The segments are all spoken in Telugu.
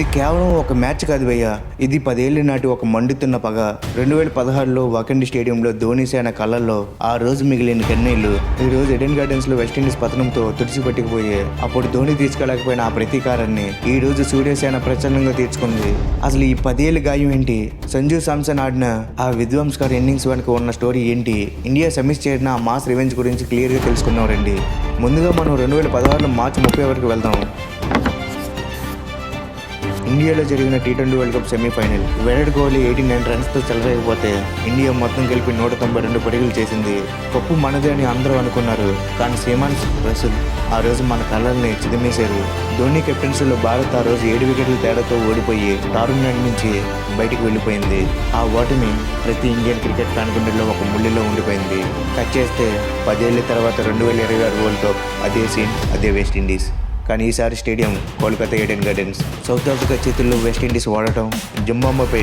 ఇది కేవలం ఒక మ్యాచ్ కాదు భయ్య, ఇది 10 ఏళ్ల నాటి ఒక మండుతున్న పగ. 2016లో వాకండి స్టేడియంలో ధోని సేన కళ్ళల్లో ఆ రోజు మిగిలిన కన్నీళ్లు ఈ రోజు ఎడెన్ గార్డెన్స్ లో వెస్టిండీస్ పతనంతో తుడిచిపెట్టుకుపోయి అప్పుడు ధోని తీర్చుకోలేకపోయిన ఆ ప్రతీకారాన్ని ఈ రోజు సూర్యసేన ప్రచండంగా తీర్చుకుంది. అసలు ఈ 10 ఏళ్ల గాయం ఏంటి, సంజు శాంసన్ ఆడిన ఆ విధ్వంసకర ఇన్నింగ్స్ వెనుక ఉన్న స్టోరీ ఏంటి, ఇండియా సెమీస్ చేరిన ఆ మాస్ రివెంజ్ గురించి క్లియర్ గా తెలుసుకున్నాం రండి. ముందుగా మనం 2016లో మార్చి 30 వరకు వెళ్దాం. ఇండియాలో జరిగిన T20 world cup semifinal. Virat Kohli 89 రన్స్తో చెలరేకపోతే ఇండియా మొత్తం కలిపి 192 పరుగులు చేసింది. కప్పు మనదే అని అందరూ అనుకున్నారు, కానీ సీమాన్ రసూల్ ఆ రోజు మన కళ్ళల్ని చిదిమేశారు. ధోని కెప్టెన్సీలో భారత్ ఆ రోజు 7 వికెట్ల తేడాతో ఓడిపోయి టోర్నమెంట్ నుంచి బయటికి వెళ్ళిపోయింది. ఆ ఓటమి ప్రతి ఇండియన్ క్రికెట్ కాన్ఫిడెంట్లో ఒక ముళ్ళులో ఉండిపోయింది. కట్ చేస్తే 10 ఏళ్ల తర్వాత 2026 వరల్డ్ కప్, అదే సీన్, అదే వెస్టిండీస్. కానీ ఈసారి stadium Kolkata Aiden gardens. South Africa చేతుల్లో వెస్టిండీస్ ఓడటం, జింబాబ్వేపై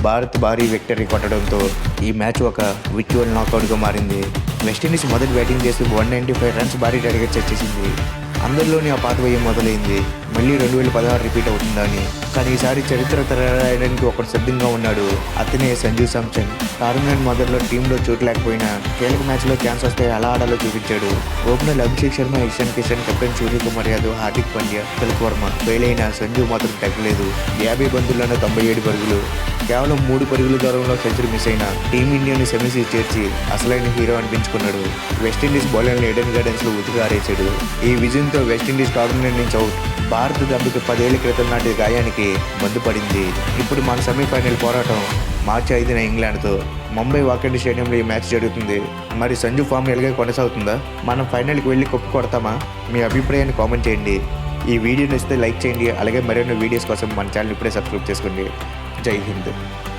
భారత్ భారీ విక్టరీ కొట్టడంతో ఈ మ్యాచ్ ఒక విర్చువల్ నాకౌట్గా మారింది. వెస్టిండీస్ మొదటి బ్యాటింగ్ చేసి 195 రన్స్ భారీ టార్గెట్స్ వచ్చేసింది. అందరిలోని ఆ పాత భయం మొదలైంది, మళ్ళీ 2016 రిపీట్ అవుతుందా అని. కానీ ఈసారి చరిత్ర రాయడానికి ఒకడు సిద్ధంగా ఉన్నాడు, అతనే సంజు శాంసన్. టోర్నమెంట్ మొదట్లో టీంలో చోటు లేకపోయినా కీలక మ్యాచ్లో ఛాన్స్ వస్తే ఎలా ఆడాలో చూపించాడు. Opener Abhishek Sharma, Ishan Kishan, captain Suryakumar Yadav, Hardik Pandya, Tilak Varma fail అయిన సంజు మాత్రం తగ్గలేదు. 50 బంతుల్లోనే 97 పరుగులు, కేవలం 3 పరుగుల దూరంలో సెంచరీ మిస్ అయిన టీమిండియాని సెమీస్ చేర్చి అసలైన హీరో అనిపించుకున్నాడు. వెస్టిండీస్ బౌలర్ని ఎడెన్ గార్డెన్స్ లో ఉతికి ఆరేశాడు. ఈ విజయంతో వెస్టిండీస్ టోర్నమెంట్ నుంచి అవుట్. భారత దెబ్బకి 10 ఏళ్ల క్రితం నాటి గాయానికి మందు పడింది. ఇప్పుడు మన సెమీఫైనల్ పోరాటం మార్చి 5న ఇంగ్లాండ్తో ముంబై వాకండి స్టేడియంలో ఈ మ్యాచ్ జరుగుతుంది. మరి సంజు ఫామ్ ఎలాగే కొనసాగుతుందా? మనం ఫైనల్కి వెళ్ళి కప్పు కొడతామా? మీ అభిప్రాయాన్ని కామెంట్ చేయండి. ఈ వీడియో నచ్చితే లైక్ చేయండి. అలాగే మరిన్ని వీడియోస్ కోసం మన ఛానల్ ఇప్పుడే సబ్స్క్రైబ్ చేసుకోండి. జై హింద్.